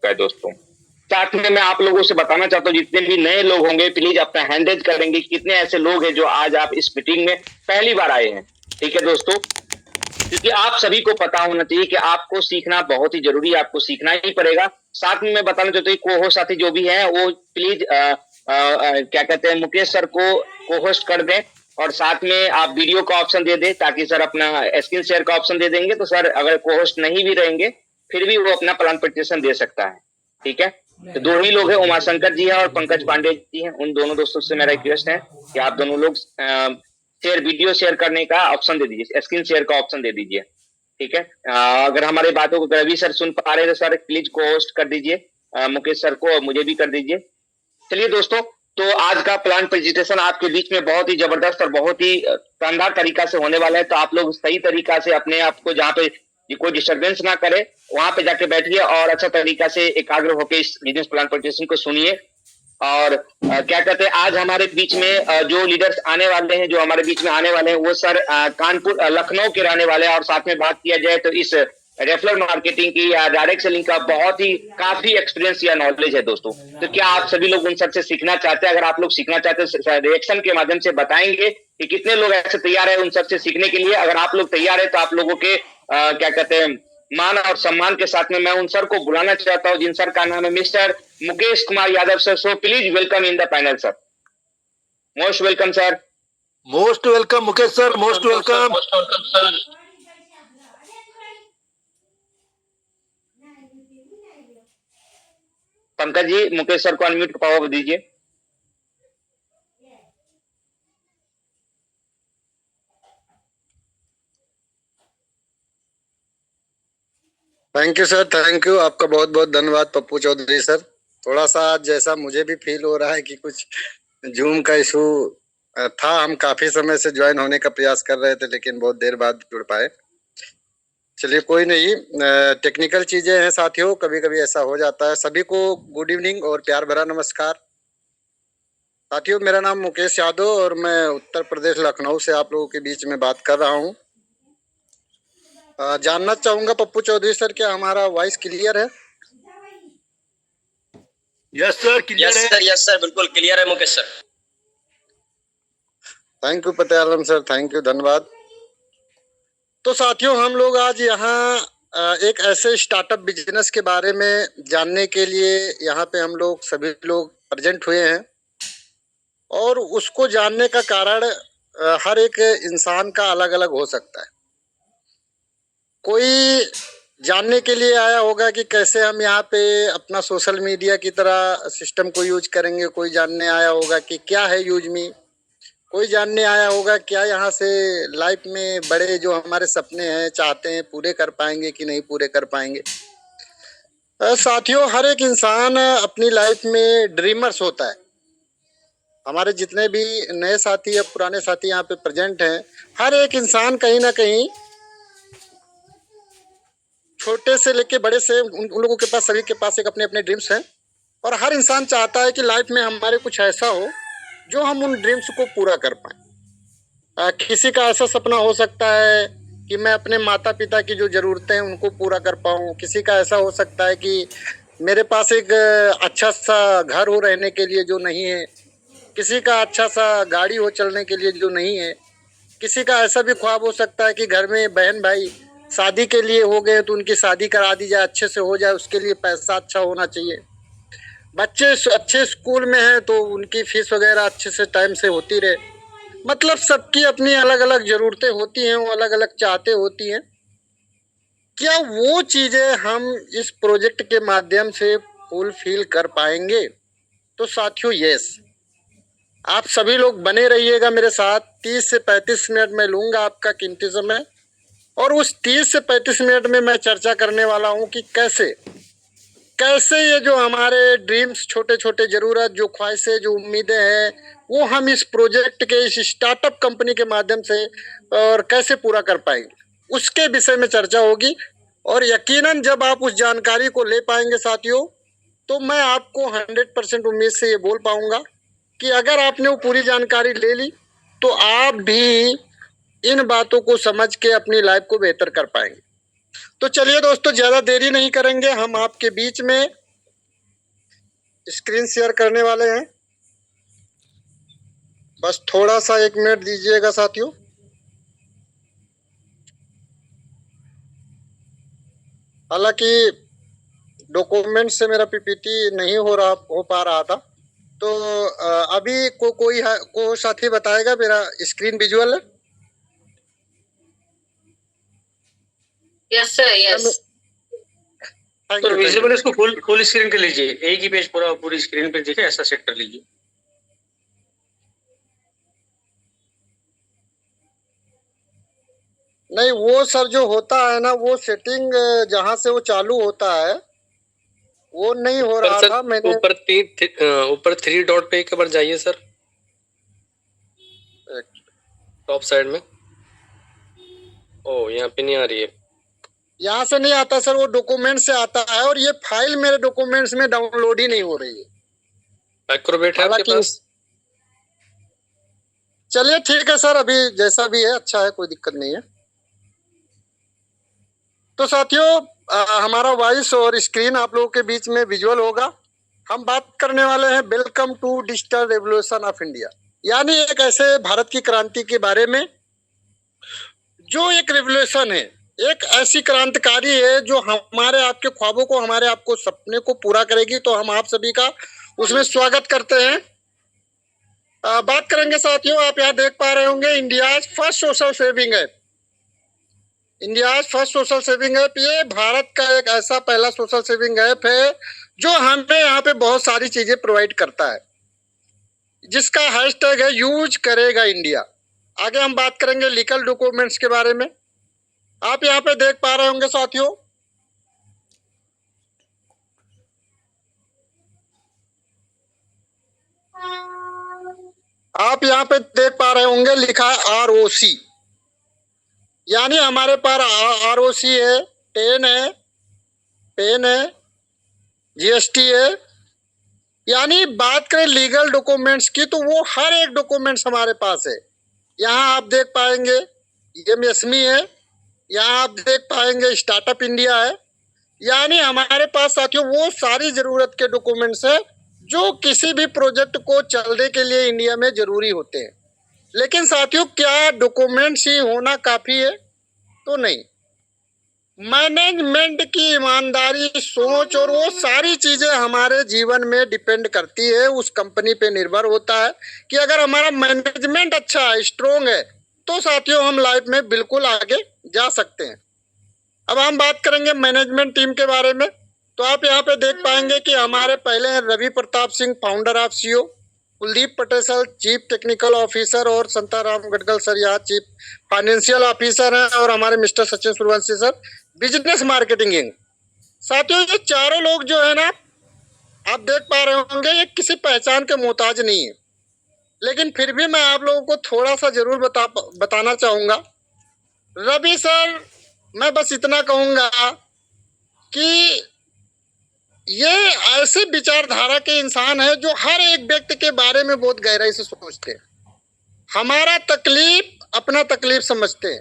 चुका है दोस्तों। साथ में मैं आप लोगों से बताना चाहता हूँ, जितने भी नए लोग होंगे प्लीज अपना हैंड रेज करेंगे, कितने ऐसे लोग हैं जो आज आप इस मीटिंग में पहली बार आए हैं। ठीक है दोस्तों, क्योंकि आप सभी को पता होना चाहिए कि आपको सीखना बहुत ही जरूरी है, आपको सीखना ही पड़ेगा। साथ में मैं बताना चाहता हूँ को होस्ट साथी जो भी है वो प्लीज क्या कहते हैं मुकेश सर को को होस्ट कर दें, और साथ में आप वीडियो का ऑप्शन दे दें ताकि सर अपना स्क्रीन शेयर का ऑप्शन दे देंगे, तो सर अगर को होस्ट नहीं भी रहेंगे फिर भी वो अपना प्लान प्रेजेंटेशन दे सकता है। ठीक है, तो दो ही लोग हैं, उमाशंकर जी है और पंकज पांडे जी हैं। उन दोनों दोस्तों से मेरा रिक्वेस्ट है कि आप दोनों लोग शेयर वीडियो शेयर करने का ऑप्शन दे दीजिए, स्क्रीन शेयर का ऑप्शन दे दीजिए। ठीक है, अगर हमारी बातों को रवि सर सुन पा रहे हैं तो सर प्लीज को होस्ट कर दीजिए, मुकेश सर को और मुझे भी कर दीजिए। चलिए दोस्तों, तो आज का प्लान प्रेजेंटेशन आपके बीच में बहुत ही जबरदस्त और बहुत ही शानदार तरीका से होने वाला है। तो आप लोग सही तरीका से अपने आप को जहाँ पे कोई डिस्टर्बेंस ना करे वहां पे जाके बैठिए और अच्छा तरीका से एकाग्र होकर इस बिजनेस प्लान प्रेजेंटेशन को सुनिए। और क्या कहते हैं आज हमारे बीच में जो लीडर्स आने वाले हैं, जो हमारे बीच में आने वाले हैं वो सर कानपुर लखनऊ के रहने वाले हैं। और साथ में बात किया जाए तो इस रेफरल मार्केटिंग की या डायरेक्ट सेलिंग का बहुत ही काफी एक्सपीरियंस या नॉलेज है दोस्तों। तो क्या आप सभी लोग उन सबसे सीखना चाहते हैं? अगर आप लोग सीखना चाहते हैं रिएक्शन के माध्यम से बताएंगे कि कितने लोग ऐसे तैयार है उन सबसे सीखने के लिए। अगर आप लोग तैयार है तो आप लोगों के क्या कहते हैं मान और सम्मान के साथ में मैं उन सर को बुलाना चाहता हूं जिन सर का नाम है mister Mukesh Kumar Yadav sir. So please welcome in the panel sir. Most welcome sir. Most welcome Mukesh sir, most welcome. Most welcome sir. Pankaj ji Mukesh sir को अनम्यूट पावर दीजिए। Thank you sir, thank you. आपका बहुत बहुत धन्यवाद पप्पू चौधरी सर। थोड़ा सा जैसा मुझे भी फील हो रहा है कि कुछ जूम का इशू था। हम काफी समय से ज्वाइन होने का प्रयास कर रहे थे लेकिन बहुत देर बाद जुड़ पाए। चलिए कोई नहीं, टेक्निकल चीजें हैं साथियों, कभी कभी ऐसा हो जाता है। सभी को गुड इवनिंग और प्यार भरा नमस्कार। साथियों मेरा नाम मुकेश यादव और मैं उत्तर प्रदेश लखनऊ से आप लोगों के बीच में बात कर रहा हूँ। जानना चाहूंगा पप्पू चौधरी सर, क्या हमारा वॉइस क्लियर है? यस सर, क्लियर है। यस सर, बिल्कुल क्लियर है Mukesh sir. Thank you Patyalam sir, thank you, धन्यवाद। तो साथियों हम लोग आज यहाँ एक ऐसे स्टार्टअप बिजनेस के बारे में जानने के लिए यहाँ पे हम लोग सभी लोग प्रेजेंट हुए हैं। और उसको जानने का कारण हर एक इंसान का अलग अलग हो सकता है। कोई जानने के लिए आया होगा कि कैसे हम यहाँ पे अपना सोशल मीडिया की तरह सिस्टम को यूज करेंगे। कोई जानने आया होगा कि क्या है यूज मी। कोई जानने आया होगा क्या यहाँ से लाइफ में बड़े जो हमारे सपने हैं चाहते हैं पूरे कर पाएंगे कि नहीं पूरे कर पाएंगे। साथियों हर एक इंसान अपनी लाइफ में ड्रीमर्स होता है। हमारे जितने भी नए साथी या पुराने साथी यहाँ पे प्रेजेंट हैं, हर एक इंसान कहीं ना कहीं छोटे से लेके बड़े से उन लोगों के पास, सभी के पास एक अपने अपने ड्रीम्स हैं। और हर इंसान चाहता है कि लाइफ में हमारे कुछ ऐसा हो जो हम उन ड्रीम्स को पूरा कर पाए। किसी का ऐसा सपना हो सकता है कि मैं अपने माता पिता की जो ज़रूरतें हैं उनको पूरा कर पाऊँ। किसी का ऐसा हो सकता है कि मेरे पास एक अच्छा सा घर हो रहने के लिए जो नहीं है। किसी का अच्छा सा गाड़ी हो चलने के लिए जो नहीं है। किसी का ऐसा भी ख्वाब हो सकता है कि घर में बहन भाई शादी के लिए हो गए तो उनकी शादी करा दी जाए, अच्छे से हो जाए, उसके लिए पैसा अच्छा होना चाहिए। बच्चे अच्छे स्कूल में हैं तो उनकी फीस वगैरह अच्छे से टाइम से होती रहे। मतलब सबकी अपनी अलग अलग ज़रूरतें होती हैं, वो अलग अलग चाहते होती हैं। क्या वो चीज़ें हम इस प्रोजेक्ट के माध्यम से फुलफिल कर पाएंगे? तो साथियों यस, आप सभी लोग बने रहिएगा मेरे साथ। 30 से 35 मिनट मैं लूँगा आपका कीमती समय। और उस 30 से 35 मिनट में मैं चर्चा करने वाला हूँ कि कैसे ये जो हमारे ड्रीम्स, छोटे छोटे ज़रूरत, जो ख्वाहिशें, जो उम्मीदें हैं, वो हम इस प्रोजेक्ट के, इस स्टार्टअप कंपनी के माध्यम से और कैसे पूरा कर पाएंगे, उसके विषय में चर्चा होगी। और यकीनन जब आप उस जानकारी को ले पाएंगे साथियों, तो मैं आपको 100% उम्मीद से ये बोल पाऊंगा कि अगर आपने वो पूरी जानकारी ले ली तो आप भी इन बातों को समझ के अपनी लाइफ को बेहतर कर पाएंगे। तो चलिए दोस्तों, ज़्यादा देरी नहीं करेंगे, हम आपके बीच में स्क्रीन शेयर करने वाले हैं। बस थोड़ा सा 1 मिनट दीजिएगा साथियों। हालांकि डॉक्यूमेंट से मेरा पीपीटी नहीं हो पा रहा था, तो अभी कोई साथी बताएगा मेरा स्क्रीन विजुअल है? Yes sir, yes. तो विजिबल इसको फुल स्क्रीन कर लीजिए, एक ही पेज पूरी स्क्रीन पे दिखे ऐसा सेट कर लीजिए। नहीं, वो सर जो होता है ना, वो सेटिंग जहां से वो चालू होता है वो नहीं हो रहा था। मैंने ऊपर 3 डॉट पे एक बार जाइए सर, टॉप साइड में। ओ, यहाँ पे नहीं आ रही है। यहाँ से नहीं आता सर, वो डॉक्यूमेंट से आता है, और ये फाइल मेरे डॉक्यूमेंट्स में डाउनलोड ही नहीं हो रही है। एक्रोबेट है आपके पास? चलिए ठीक है सर, अभी जैसा भी है अच्छा है, कोई दिक्कत नहीं है। तो साथियों, हमारा वॉइस और स्क्रीन आप लोगों के बीच में विजुअल होगा। हम बात करने वाले हैं welcome to digital revolution of India, यानी एक ऐसे भारत की क्रांति के बारे में जो एक रेवोल्यूशन है, एक ऐसी क्रांतिकारी है जो हमारे आपके ख्वाबों को, हमारे आपको सपने को पूरा करेगी। तो हम आप सभी का उसमें स्वागत करते हैं। बात करेंगे साथियों, आप यहाँ देख पा रहे होंगे India first social saving app. India first social saving app, ये भारत का एक ऐसा पहला सोशल सेविंग ऐप है जो हमें यहाँ पे बहुत सारी चीजें प्रोवाइड करता है, जिसका हैशटैग है यूज करेगा इंडिया। आगे हम बात करेंगे लीगल डॉक्यूमेंट्स के बारे में। आप यहाँ पे देख पा रहे होंगे साथियों, आप यहाँ पे देख पा रहे होंगे लिखा है ROC, यानी हमारे पास ROC है, पेन है, GST है। यानी बात करें लीगल डॉक्यूमेंट्स की, तो वो हर एक डॉक्यूमेंट्स हमारे पास है। यहाँ आप देख पाएंगे MSME है, यहाँ आप देख पाएंगे स्टार्टअप इंडिया है। यानी हमारे पास साथियों वो सारी जरूरत के डॉक्यूमेंट्स है जो किसी भी प्रोजेक्ट को चलने के लिए इंडिया में जरूरी होते हैं। लेकिन साथियों, क्या डॉक्यूमेंट्स ही होना काफी है? तो नहीं, मैनेजमेंट की ईमानदारी, सोच और वो सारी चीजें हमारे जीवन में डिपेंड करती है, उस कंपनी पे निर्भर होता है कि अगर हमारा मैनेजमेंट अच्छा है, स्ट्रोंग है, तो साथियों हम लाइफ में बिल्कुल आगे जा सकते हैं। अब हम बात करेंगे मैनेजमेंट टीम के बारे में। तो आप यहाँ पे देख पाएंगे कि हमारे पहले हैं Ravi Pratap Singh, founder of CEO, Kuldeep Patel sir chief technical officer, और संताराम गडगल सर यहाँ चीफ फाइनेंशियल ऑफिसर हैं, और हमारे mister Sachin Suryavanshi sir business marketing. साथियों, ये चारों लोग जो है ना, आप देख पा रहे होंगे, ये किसी पहचान के मोहताज नहीं है, लेकिन फिर भी मैं आप लोगों को थोड़ा सा जरूर बताना चाहूंगा। रवि सर, मैं बस इतना कहूंगा कि ये ऐसे विचारधारा के इंसान है जो हर एक व्यक्ति के बारे में बहुत गहराई से सोचते हैं, हमारा तकलीफ अपना तकलीफ समझते हैं,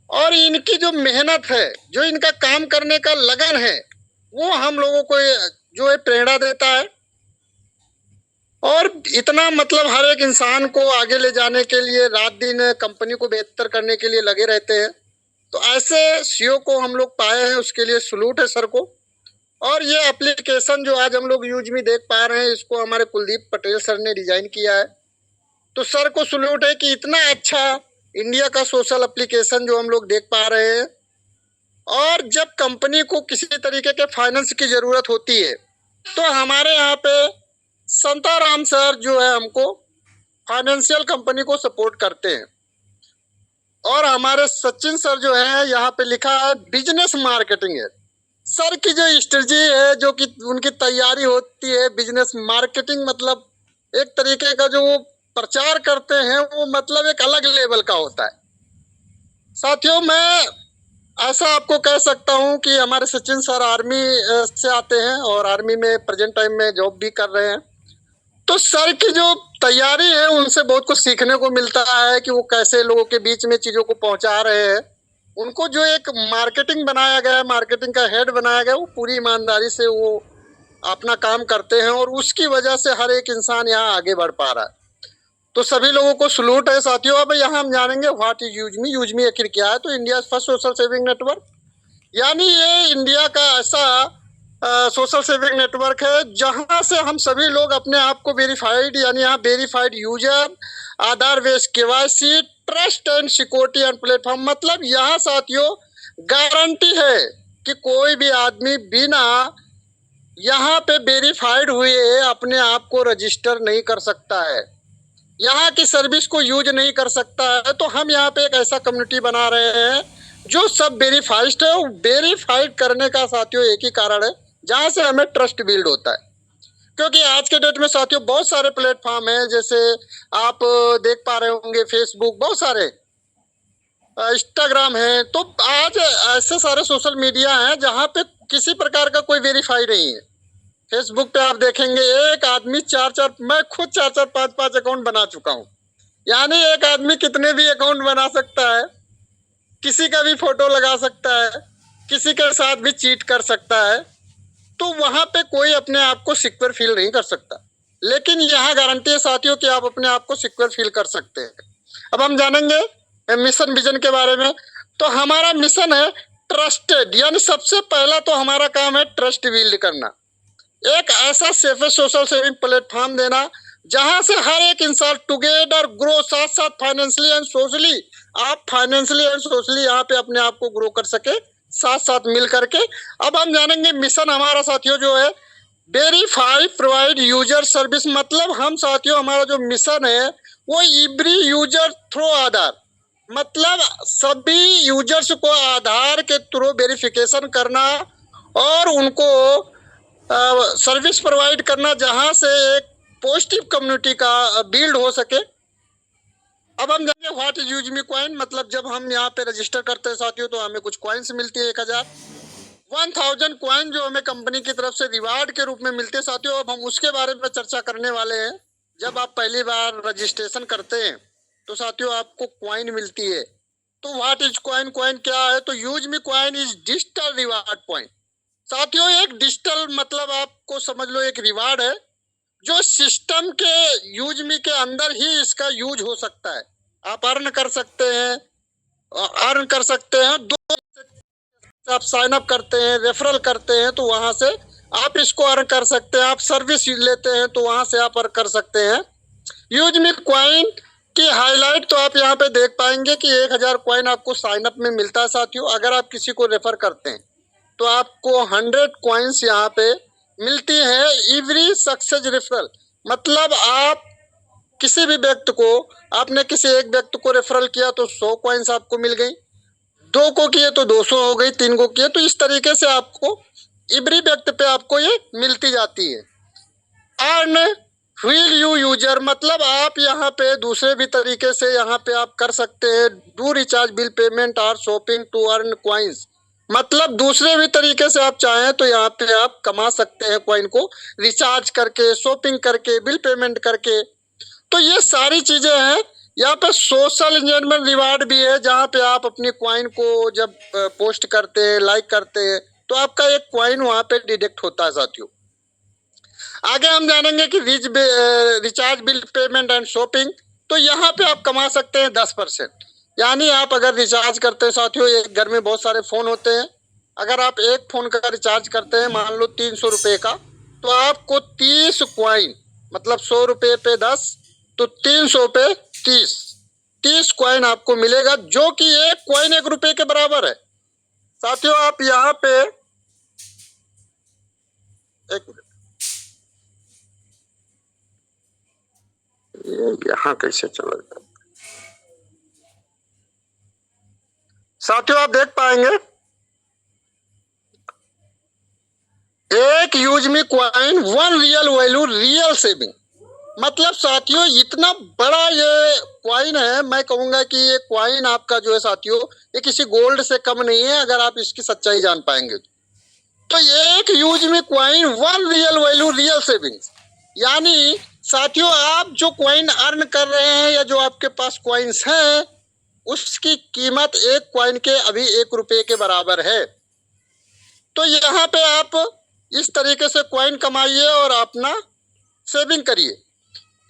और इनकी जो मेहनत है, जो इनका काम करने का लगन है, वो हम लोगों को जो है प्रेरणा देता है। और इतना मतलब हर एक इंसान को आगे ले जाने के लिए रात दिन कंपनी को बेहतर करने के लिए लगे रहते हैं। तो ऐसे CEO को हम लोग पाए हैं, उसके लिए सलूट है सर को। और ये एप्लीकेशन जो आज हम लोग यूज में देख पा रहे हैं, इसको हमारे कुलदीप पटेल सर ने डिजाइन किया है। तो सर को सलूट है कि इतना अच्छा इंडिया का सोशल एप्लीकेशन जो हम लोग देख पा रहे हैं। और जब कंपनी को किसी तरीके के फाइनेंस की जरूरत होती है, तो हमारे यहाँ पे संताराम सर जो है हमको फाइनेंशियल कंपनी को सपोर्ट करते हैं। और हमारे सचिन सर जो है, यहाँ पे लिखा है बिजनेस मार्केटिंग है। सर की जो स्ट्रेटजी है, जो कि उनकी तैयारी होती है बिजनेस मार्केटिंग, मतलब एक तरीके का जो वो प्रचार करते हैं, वो मतलब एक अलग लेवल का होता है। साथियों, मैं ऐसा आपको कह सकता हूं कि हमारे सचिन सर आर्मी से आते हैं और आर्मी में प्रेजेंट टाइम में जॉब भी कर रहे हैं। तो सर की जो तैयारी है, उनसे बहुत कुछ सीखने को मिलता है कि वो कैसे लोगों के बीच में चीज़ों को पहुंचा रहे हैं। उनको जो एक मार्केटिंग बनाया गया है, मार्केटिंग का हेड बनाया गया, वो पूरी ईमानदारी से वो अपना काम करते हैं और उसकी वजह से हर एक इंसान यहाँ आगे बढ़ पा रहा है। तो सभी लोगों को सलूट है साथियों। अब यहाँ हम जानेंगे व्हाट इज यूजमी। यूजमी आखिर क्या है? तो India first social saving network, यानी ये इंडिया का ऐसा सोशल सेविंग नेटवर्क है जहां से हम सभी लोग अपने आप को वेरीफाइड, यानी यहाँ verified user, Aadhaar based KYC, trust and security and platform. मतलब यहाँ साथियों गारंटी है कि कोई भी आदमी बिना यहाँ पे वेरीफाइड हुए अपने आप को रजिस्टर नहीं कर सकता है, यहाँ की सर्विस को यूज नहीं कर सकता है। तो हम यहाँ पे एक ऐसा कम्युनिटी बना रहे हैं जो सब वेरीफाइड है। वेरीफाइड करने का साथियों एक ही कारण है, जहाँ से हमें ट्रस्ट बिल्ड होता है। क्योंकि आज के डेट में साथियों बहुत सारे प्लेटफॉर्म हैं, जैसे आप देख पा रहे होंगे फेसबुक, बहुत सारे इंस्टाग्राम है। तो आज ऐसे सारे सोशल मीडिया हैं जहाँ पे किसी प्रकार का कोई वेरीफाई नहीं है। फेसबुक पे आप देखेंगे एक आदमी मैं खुद चार पांच अकाउंट बना चुका हूँ। यानी एक आदमी कितने भी अकाउंट बना सकता है, किसी का भी फोटो लगा सकता है, किसी के साथ भी चीट कर सकता है। तो वहां पे कोई अपने आप को सिक्योर फील नहीं कर सकता, लेकिन यहाँ गारंटी है साथियों कि आप अपने आप को सिक्योर फील कर सकते हैं। अब हम जानेंगे मिशन विजन के बारे में। तो हमारा मिशन है ट्रस्टेड, यानी सबसे पहला तो हमारा काम है ट्रस्ट बिल्ड करना, एक ऐसा सेफेस्ट सोशल सेविंग प्लेटफॉर्म देना जहां से हर एक इंसान टुगेदर ग्रो, साथ साथ फाइनेंशियली एंड सोशली, आप फाइनेंशियली एंड सोशली यहाँ पे अपने आप को ग्रो कर सके, साथ साथ मिल करके। अब हम जानेंगे मिशन हमारा साथियों जो है वेरीफाई प्रोवाइड यूजर सर्विस। मतलब हम साथियों हमारा जो मिशन है वो एवरी यूजर थ्रू आधार, मतलब सभी यूजर्स को आधार के थ्रू वेरिफिकेशन करना और उनको सर्विस प्रोवाइड करना, जहां से एक पॉजिटिव कम्युनिटी का बिल्ड हो सके। अब हम जानेंगे व्हाट इज यूजमी कॉइन। मतलब जब हम यहाँ पे रजिस्टर करते हैं साथियों तो हमें कुछ कॉइन्स मिलती है, 1000 कॉइन जो हमें कंपनी की तरफ से रिवार्ड के रूप में मिलते हैं साथियों। अब हम उसके बारे में चर्चा करने वाले हैं। जब आप पहली बार रजिस्ट्रेशन करते हैं तो साथियों आपको कॉइन मिलती है। तो व्हाट इज कॉइन, कॉइन क्या है? तो UseMe coin is digital reward point. साथियों एक डिजिटल मतलब आपको समझ लो एक रिवार्ड है जो सिस्टम के यूजमी के अंदर ही इसका यूज हो सकता है। आप अर्न कर सकते हैं, दो आप साइन अप करते हैं, रेफरल करते हैं तो वहां से आप इसको अर्न कर सकते हैं। आप सर्विस लेते हैं तो वहां से आप अर्न कर सकते हैं। यूजमी कॉइन की हाईलाइट तो आप यहाँ पे देख पाएंगे कि 1000 कॉइन आपको साइन अप में मिलता है साथियों। अगर आप किसी को रेफर करते हैं तो आपको 100 कॉइन्स यहाँ पे मिलती है एवरी सक्सेस रेफरल। मतलब आप किसी भी व्यक्ति को, आपने किसी एक व्यक्ति को रेफरल किया तो 100 कॉइन्स आपको मिल गई, 2 को किए तो 200 हो गई, 3 को किए तो इस तरीके से आपको एवरी व्यक्ति पे आपको ये मिलती जाती है। अर्न व्हील यू यूजर, मतलब आप यहाँ पे दूसरे भी तरीके से यहाँ पे आप कर सकते हैं। डू रिचार्ज बिल पेमेंट और शॉपिंग टू अर्न कॉइन्स, मतलब दूसरे भी तरीके से आप चाहें तो यहाँ पे आप कमा सकते हैं कॉइन को, रिचार्ज करके, शॉपिंग करके, बिल पेमेंट करके। तो ये सारी चीजें हैं। यहाँ पे सोशल इंगेजमेंट रिवार्ड भी है, जहाँ पे आप अपनी कॉइन को जब पोस्ट करते हैं, लाइक करते हैं तो आपका एक कॉइन वहाँ पे डिडक्ट होता है साथियों। आगे हम जानेंगे कि recharge bill payment and shopping. तो यहाँ पे आप कमा सकते हैं 10%। यानी आप अगर रिचार्ज करते हैं साथियों, एक घर में बहुत सारे फ़ोन होते हैं, अगर आप एक फ़ोन का रिचार्ज करते हैं मान लो 300 रुपये का, तो आपको 30 कॉइन, मतलब 100 रुपये पे 10 तो 300 पे 30 कॉइन आपको मिलेगा, जो कि एक कॉइन 1 रुपये के बराबर है साथियों। आप यहाँ पे एक मिनट, यहाँ कैसे चला गया साथियों, आप देख पाएंगे एक UseMe coin 1 real value real saving. मतलब साथियों इतना बड़ा ये कॉइन है, मैं कहूंगा कि ये कॉइन आपका जो है साथियों ये किसी गोल्ड से कम नहीं है, अगर आप इसकी सच्चाई जान पाएंगे तो। एक UseMe coin 1 real value real savings, यानी साथियों आप जो कॉइन अर्न कर रहे हैं या जो आपके पास कॉइन्स हैं उसकी कीमत एक कॉइन के अभी 1 रुपये के बराबर है। तो यहाँ पे आप इस तरीके से कॉइन कमाइए और अपना सेविंग करिए।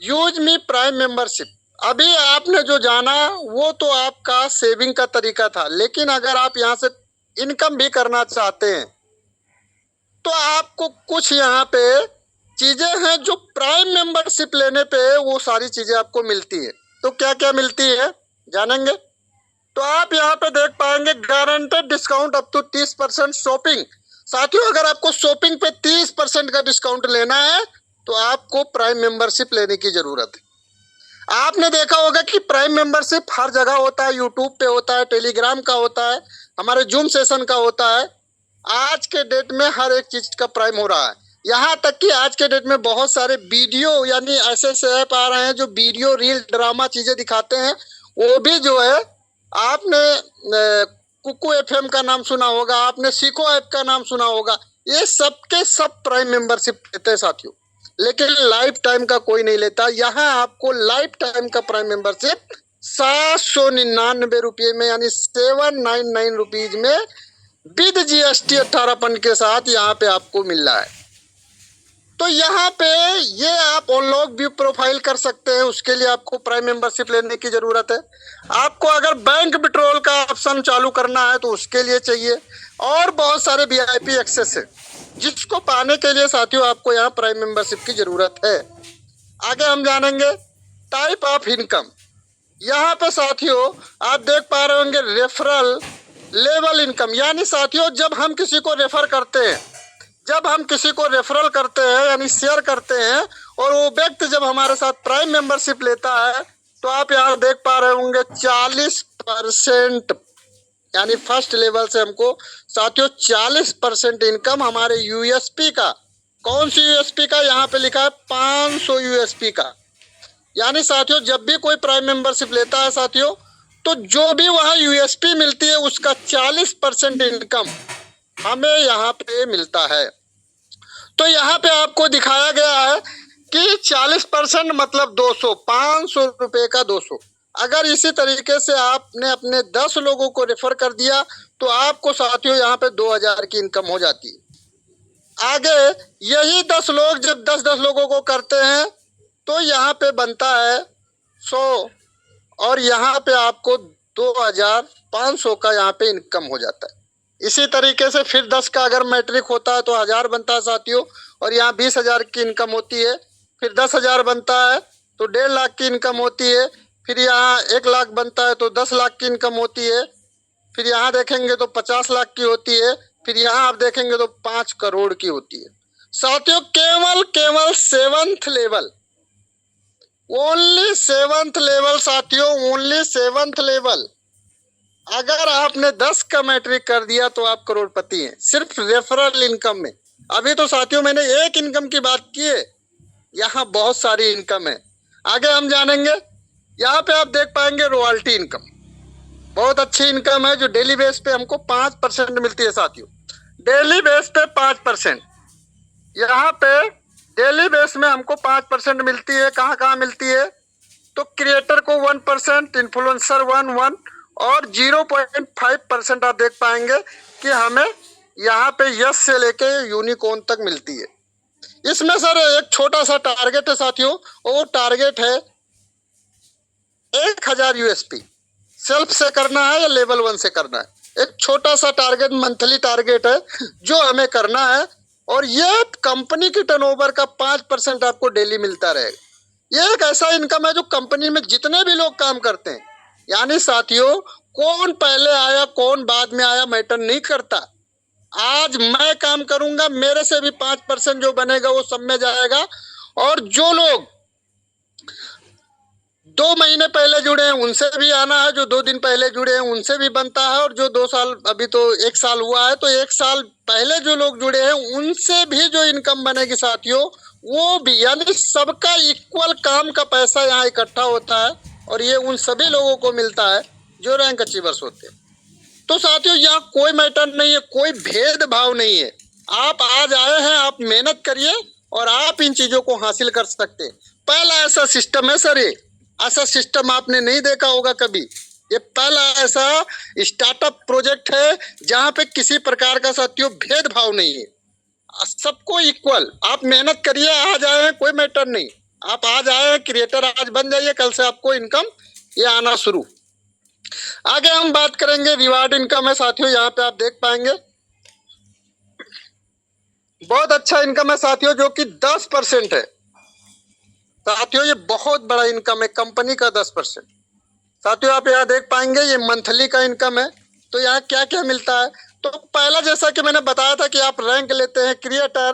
यूज मी प्राइम मेंबरशिप, अभी आपने जो जाना वो तो आपका सेविंग का तरीका था, लेकिन अगर आप यहाँ से इनकम भी करना चाहते हैं तो आपको कुछ यहाँ पे चीजें हैं जो प्राइम मेंबरशिप लेने पे वो सारी चीजें आपको मिलती है। तो क्या क्या मिलती है जानेंगे। तो आप यहाँ पे देख पाएंगे guaranteed discount up to 30% shopping. साथियों, अगर आपको शॉपिंग पे 30% का डिस्काउंट लेना है तो आपको प्राइम मेंबरशिप लेने की जरूरत है। आपने देखा होगा कि प्राइम मेंबरशिप हर जगह होता है, यूट्यूब पे होता है, टेलीग्राम का होता है, हमारे जूम सेशन का होता है। आज के डेट में हर एक चीज का प्राइम हो रहा है। यहाँ तक कि आज के डेट में बहुत सारे वीडियो यानी ऐसे ऐसे ऐप आ रहे हैं जो वीडियो रील ड्रामा चीजें दिखाते हैं, वो भी जो है आपने कुकू एफएम का नाम सुना होगा, आपने सीखो ऐप का नाम सुना होगा, ये सब के सब प्राइम मेंबरशिप लेते हैं साथियों, लेकिन लाइफ टाइम का कोई नहीं लेता। यहाँ आपको लाइफ टाइम का प्राइम मेंबरशिप 799 रुपये में यानी 799 रुपीज में विद जीएसटी 18% के साथ यहाँ पे आपको मिल रहा है। तो यहाँ पे ये आप अनलॉक व्यू प्रोफाइल कर सकते हैं, उसके लिए आपको प्राइम मेंबरशिप लेने की जरूरत है। आपको अगर बैंक विड्रॉल का ऑप्शन चालू करना है तो उसके लिए चाहिए, और बहुत सारे वीआईपी एक्सेस है जिसको पाने के लिए साथियों आपको यहाँ प्राइम मेंबरशिप की जरूरत है। आगे हम जानेंगे टाइप ऑफ इनकम। यहाँ पे साथियों आप देख पा रहे होंगे रेफरल लेवल इनकम, यानी साथियों जब हम किसी को रेफर करते हैं, जब हम किसी को रेफरल करते हैं यानी शेयर करते हैं और वो व्यक्ति जब हमारे साथ प्राइम मेंबरशिप लेता है तो आप यहाँ देख पा रहे होंगे 40% यानी फर्स्ट लेवल से हमको साथियों 40% इनकम हमारे यूएसपी का, कौन सी यूएसपी का, यहाँ पे लिखा है 500 यूएसपी का। यानी साथियों जब भी कोई प्राइम मेंबरशिप लेता है साथियों तो जो भी वहाँ यूएसपी मिलती है उसका 40% इनकम हमें यहाँ पे मिलता है। तो यहाँ पे आपको दिखाया गया है कि 40% मतलब 200, 500 रुपये का 200। अगर इसी तरीके से आपने अपने 10 लोगों को रेफर कर दिया तो आपको साथियों यहाँ पे 2000 की इनकम हो जाती है। आगे यही 10 लोग जब 10-10 लोगों को करते हैं तो यहाँ पे बनता है 100 और यहाँ पे आपको 2500 का यहाँ पे इनकम हो जाता है। इसी तरीके से फिर 10 का अगर मैट्रिक होता है तो 1000 बनता है साथियों, और यहाँ 20,000 की इनकम होती है। फिर 10,000 बनता है तो 1.5 लाख की इनकम होती है। फिर यहाँ 1 लाख बनता है तो 10 लाख की इनकम होती है। फिर यहाँ देखेंगे तो 50 लाख की होती है। फिर यहाँ आप देखेंगे तो 5 करोड़ की होती है। साथियों केवल 7th level, only 7th level साथियों, ओनली 7th लेवल। अगर आपने 10 का मैट्रिक कर दिया तो आप करोड़पति हैं सिर्फ रेफरल इनकम में। अभी तो साथियों मैंने एक इनकम की बात की है, यहाँ बहुत सारी इनकम है। आगे हम जानेंगे। यहाँ पे आप देख पाएंगे रॉयल्टी इनकम, बहुत अच्छी इनकम है जो डेली बेस पे हमको 5% मिलती है साथियों, डेली बेस पे 5%। यहाँ पे डेली बेस में हमको 5% मिलती है। कहाँ कहाँ मिलती है तो क्रिएटर को 1%, इन्फ्लुएंसर 1 और 0.5% आप देख पाएंगे कि हमें यहाँ पे यस से लेके यूनिकॉर्न तक मिलती है। इसमें सर एक छोटा सा टारगेट है साथियों, वो टारगेट है 1000 यूएसपी। सेल्फ से करना है या लेवल 1 से करना है, एक छोटा सा टारगेट, मंथली टारगेट है जो हमें करना है, और ये कंपनी की टर्नओवर का 5% आपको डेली मिलता रहेगा। ये एक ऐसा इनकम है जो कंपनी में जितने भी लोग काम करते हैं, यानी साथियों कौन पहले आया कौन बाद में आया मैटर नहीं करता। आज मैं काम करूंगा, मेरे से भी 5% जो बनेगा वो सब में जाएगा, और जो लोग 2 महीने पहले जुड़े हैं उनसे भी आना है, जो 2 दिन पहले जुड़े हैं उनसे भी बनता है, और जो 2 साल, अभी तो 1 साल हुआ है तो 1 साल पहले जो लोग जुड़े हैं उनसे भी जो इनकम बनेगी साथियों वो भी, यानी सबका इक्वल काम का पैसा यहाँ इकट्ठा होता है, और ये उन सभी लोगों को मिलता है जो रैंक अचीवर्स होते हैं। तो साथियों यहाँ कोई मैटर नहीं है, कोई भेदभाव नहीं है। आप आज आए हैं, आप मेहनत करिए और आप इन चीजों को हासिल कर सकते हैं। पहला ऐसा सिस्टम है सर, ये ऐसा सिस्टम आपने नहीं देखा होगा कभी। ये पहला ऐसा स्टार्टअप प्रोजेक्ट है जहाँ पे किसी प्रकार का साथियों भेदभाव नहीं है। सबको इक्वल। आप मेहनत करिए, आज आए हैं कोई मैटर नहीं, आप आज आए हैं क्रिएटर, आज बन जाइए, कल से आपको इनकम ये आना शुरू। आगे हम बात करेंगे रिवार्ड इनकम है साथियों। यहाँ पे आप देख पाएंगे बहुत अच्छा इनकम है साथियों, जो कि 10% है साथियों। ये बहुत बड़ा इनकम है कंपनी का, 10%। साथियों आप यहाँ देख पाएंगे ये मंथली का इनकम है। तो यहाँ क्या क्या मिलता है, तो पहला जैसा कि मैंने बताया था कि आप रैंक लेते हैं क्रिएटर,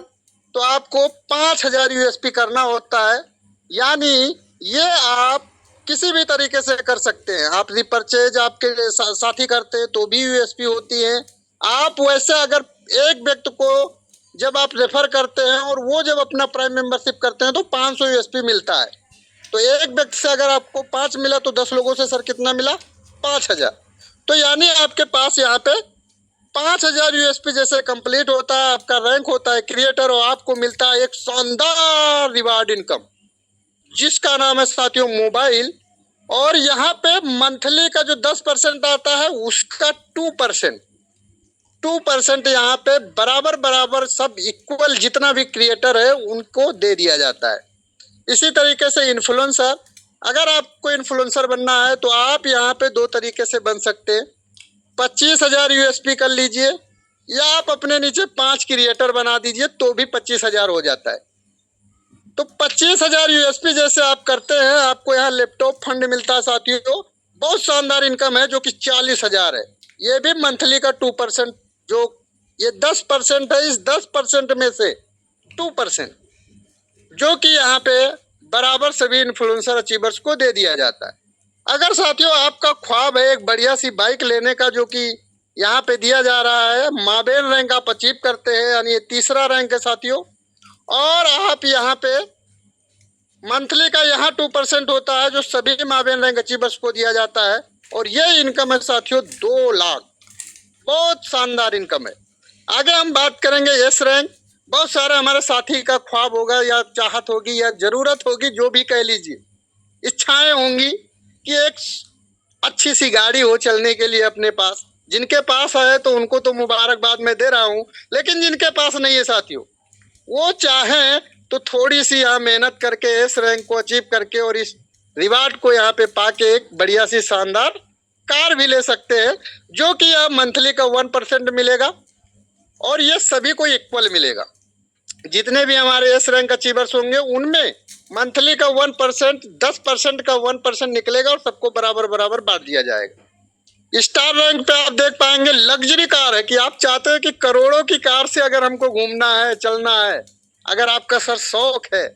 तो आपको 5000 यूएसपी करना होता है। यानी ये आप किसी भी तरीके से कर सकते हैं। आप रिपर्चेज आपके साथी करते हैं तो भी यूएसपी होती है। आप वैसे अगर एक व्यक्ति को जब आप रेफर करते हैं और वो जब अपना प्राइम मेंबरशिप करते हैं तो 500 यूएसपी मिलता है। तो एक व्यक्ति से अगर आपको 5 मिला तो 10 लोगों से सर कितना मिला, 5000। तो यानी आपके पास यहाँ पे 5000 यूएसपी जैसे कंप्लीट होता है, आपका रैंक होता है क्रिएटर, और आपको मिलता है एक शानदार रिवार्ड इनकम जिसका नाम है साथियों मोबाइल। और यहाँ पे मंथली का जो 10% आता है उसका 2% यहाँ पे बराबर बराबर सब इक्वल जितना भी क्रिएटर है उनको दे दिया जाता है। इसी तरीके से इन्फ्लुएंसर, अगर आपको इन्फ्लुएंसर बनना है तो आप यहाँ पे 2 तरीके से बन सकते हैं। 25,000 यूएसपी कर लीजिए, या आप अपने नीचे 5 क्रिएटर बना दीजिए तो भी 25,000 हो जाता है। तो 25,000 यूएसपी जैसे आप करते हैं, आपको यहाँ लैपटॉप फंड मिलता है साथियों। बहुत शानदार इनकम है जो कि 40,000 है। ये भी मंथली का 2%, जो ये 10% है, इस 10% में से 2% जो कि यहाँ पे बराबर सभी इन्फ्लुएंसर अचीवर्स को दे दिया जाता है। अगर साथियों आपका ख्वाब है एक बढ़िया सी बाइक लेने का, जो कि यहाँ पे दिया जा रहा है, माबेन रैंक आप अचीव करते हैं, यानी ये 3रा रैंक है साथियों, और आप यहाँ पे मंथली का यहाँ 2% होता है जो सभी माबेन रैंक अचीवर्स को दिया जाता है। और ये इनकम है साथियों 2 लाख। बहुत शानदार इनकम है। आगे हम बात करेंगे एस रैंक। बहुत सारे हमारे साथी का ख्वाब होगा या चाहत होगी या जरूरत होगी, जो भी कह लीजिए, इच्छाएं होंगी कि एक अच्छी सी गाड़ी हो चलने के लिए अपने पास। जिनके पास है तो उनको तो मुबारकबाद मैं दे रहा हूँ, लेकिन जिनके पास नहीं है साथियों, वो चाहें तो थोड़ी सी यहाँ मेहनत करके इस रैंक को अचीव करके और इस रिवार्ड को यहाँ पे पाके एक बढ़िया सी शानदार कार भी ले सकते हैं, जो कि यहाँ मंथली का 1% मिलेगा और ये सभी को इक्वल मिलेगा। जितने भी हमारे एस रैंक अचीवर्स होंगे उनमें मंथली का 1%, 10% का 1% निकलेगा और सबको बराबर बराबर बांट दिया जाएगा। स्टार रैंक पे आप देख पाएंगे लग्जरी कार है, कि आप चाहते हैं कि करोड़ों की कार से अगर हमको घूमना है, चलना है, अगर आपका सर शौक है